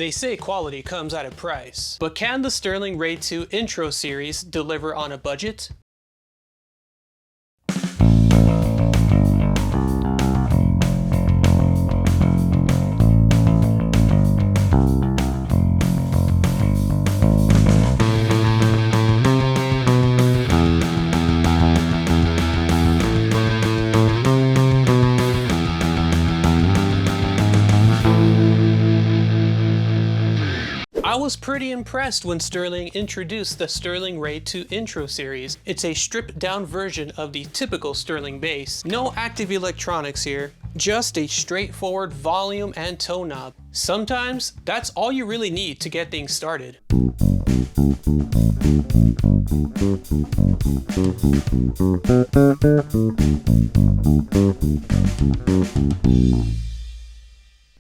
They say quality comes at a price, but can the Sterling Raid 2 Intro Series deliver on a budget? I was pretty impressed when Sterling introduced the Sterling Raid 2 Intro Series. It's a stripped down version of the typical Sterling bass. No active electronics here, just a straightforward volume and tone knob. Sometimes that's all you really need to get things started.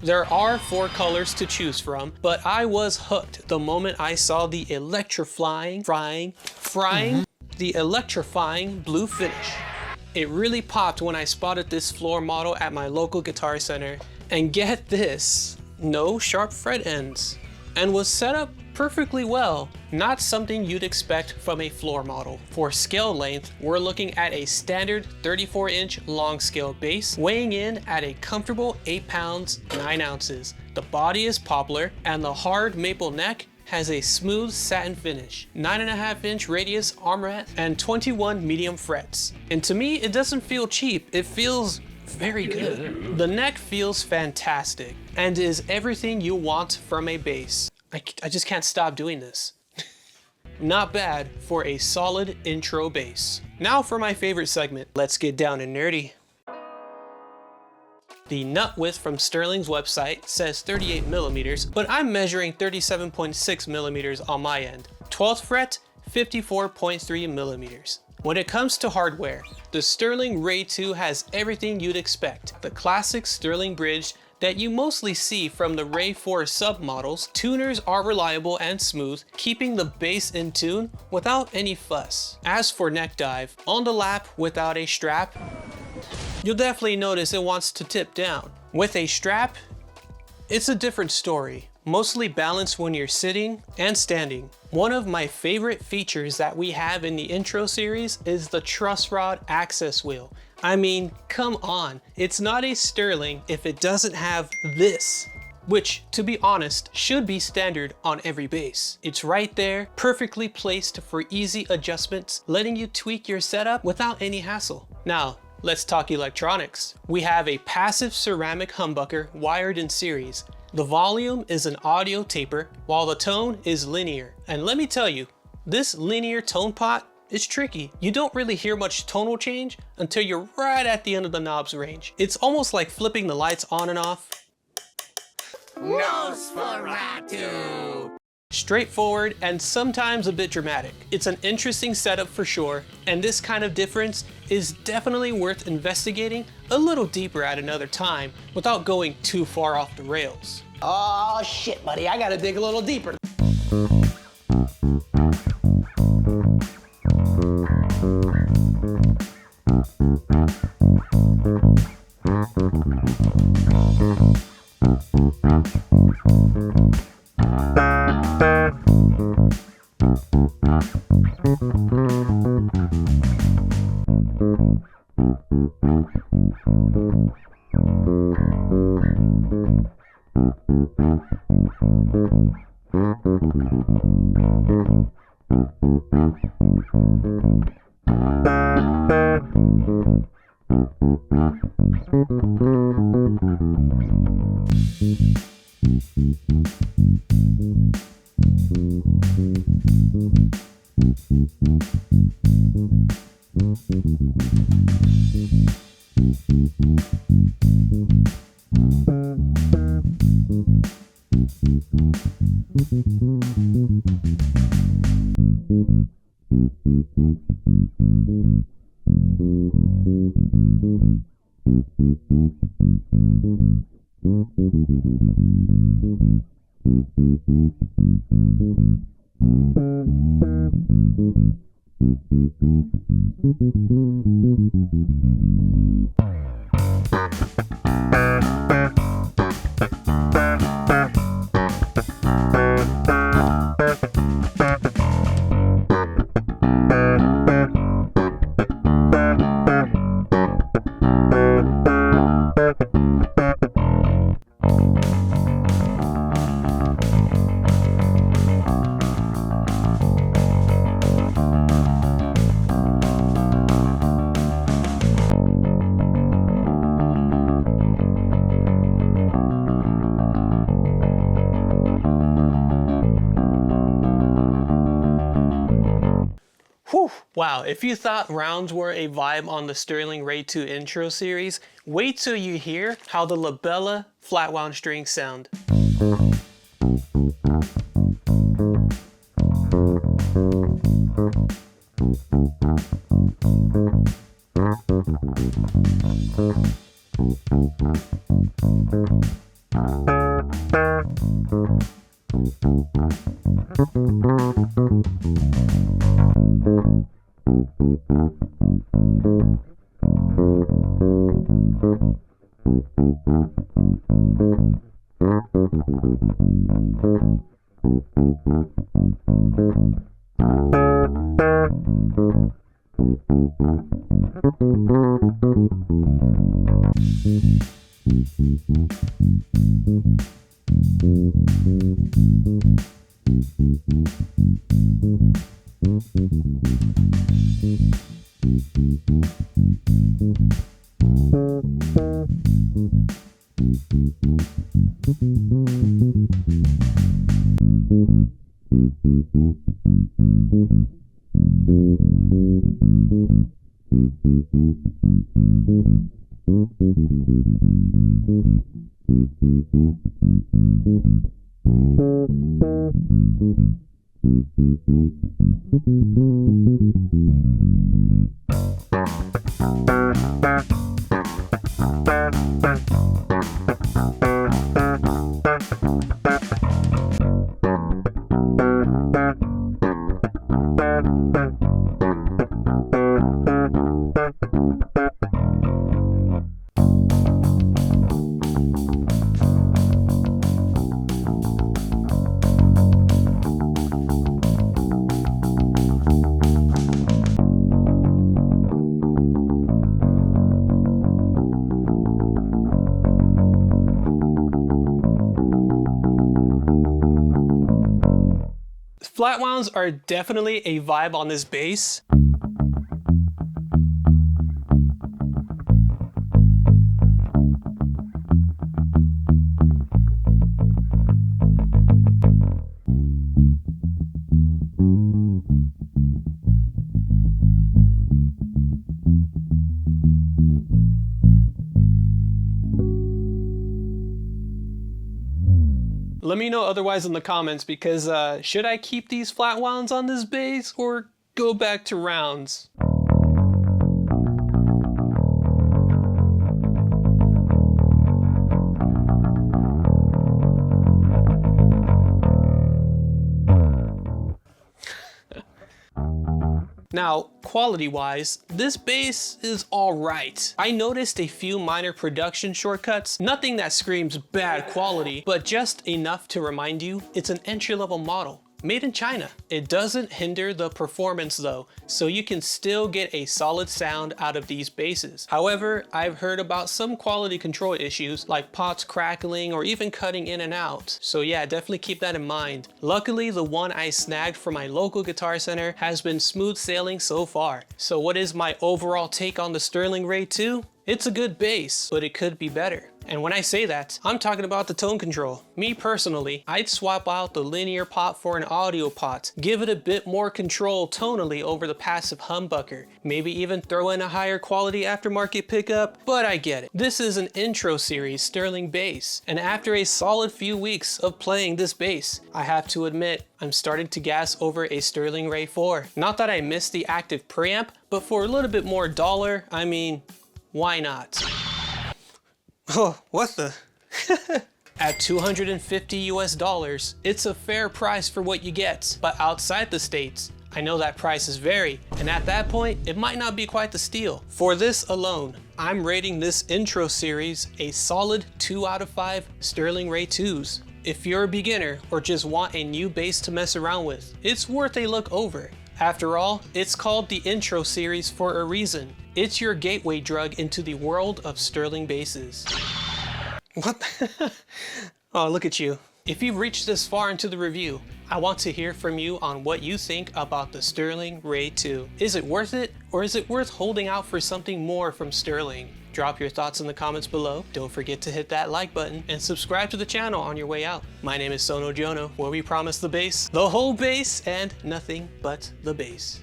There are 4 colors to choose from, but I was hooked the moment I saw the electrifying blue finish. It really popped when I spotted this floor model at my local Guitar Center. And get this, no sharp fret ends, and was set up perfectly well. Not something you'd expect from a floor model. For scale length, we're looking at a standard 34-inch long scale bass, weighing in at a comfortable 8 pounds, 9 ounces. The body is poplar, and the hard maple neck has a smooth satin finish, 9.5-inch radius armret, and 21 medium frets. And to me, it doesn't feel cheap, it feels very good. The neck feels fantastic, and is everything you want from a bass. I just can't stop doing this. Not bad for a solid intro bass. Now for my favorite segment, let's get down and nerdy. The nut width from Sterling's website says 38 millimeters, but I'm measuring 37.6 millimeters on my end. 12th fret, 54.3 millimeters. When it comes to hardware, the Sterling Raid 2 has everything you'd expect. The classic Sterling bridge that you mostly see from the Raid 4 submodels. Tuners are reliable and smooth, keeping the bass in tune without any fuss. As for neck dive, on the lap without a strap, you'll definitely notice it wants to tip down. With a strap, it's a different story. Mostly balanced when you're sitting and standing. One of my favorite features that we have in the Intro series is the truss rod access wheel. I mean, come on, it's not a Sterling if it doesn't have this, which, to be honest, should be standard on every bass. It's right there, perfectly placed for easy adjustments, letting you tweak your setup without any hassle. Now, let's talk electronics. We have a passive ceramic humbucker wired in series. The volume is an audio taper, while the tone is linear. And let me tell you, this linear tone pot is tricky. You don't really hear much tonal change until you're right at the end of the knob's range. It's almost like flipping the lights on and off. Nosferatu! Straightforward and sometimes a bit dramatic. It's an interesting setup for sure, and this kind of difference is definitely worth investigating a little deeper at another time without going too far off the rails. Oh shit, buddy, I gotta dig a little deeper. Wow, if you thought rounds were a vibe on the Sterling Ray 2 intro series, wait till you hear how the Labella flat wound strings sound. Flat wounds are definitely a vibe on this bass. Let me know otherwise in the comments, because should I keep these flat wounds on this bass or go back to rounds? Now, quality-wise, this bass is alright. I noticed a few minor production shortcuts, nothing that screams bad quality, but just enough to remind you it's an entry-level model. Made in China. It doesn't hinder the performance though, so you can still get a solid sound out of these basses. However, I've heard about some quality control issues like pots crackling or even cutting in and out. So yeah, definitely keep that in mind. Luckily, the one I snagged from my local guitar center has been smooth sailing so far. So what is my overall take on the Sterling Ray 2? It's a good bass, but it could be better. And when I say that, I'm talking about the tone control. Me personally, I'd swap out the linear pot for an audio pot, give it a bit more control tonally over the passive humbucker, maybe even throw in a higher quality aftermarket pickup, but I get it. This is an intro series Sterling bass, and after a solid few weeks of playing this bass, I have to admit, I'm starting to gas over a Sterling Ray 4. Not that I miss the active preamp, but for a little bit more dollar, I mean, why not? Oh, what the? At $250 US, it's a fair price for what you get. But outside the States, I know that prices vary, and at that point, it might not be quite the steal. For this alone, I'm rating this intro series a solid 2 out of 5 Sterling Ray 2s. If you're a beginner or just want a new bass to mess around with, it's worth a look over. After all, it's called the intro series for a reason. It's your gateway drug into the world of Sterling basses. What? Oh, look at you. If you've reached this far into the review, I want to hear from you on what you think about the Sterling Ray 2. Is it worth it, or is it worth holding out for something more from Sterling? Drop your thoughts in the comments below. Don't forget to hit that like button and subscribe to the channel on your way out. My name is Sonojono, where we promise the bass, the whole bass, and nothing but the bass.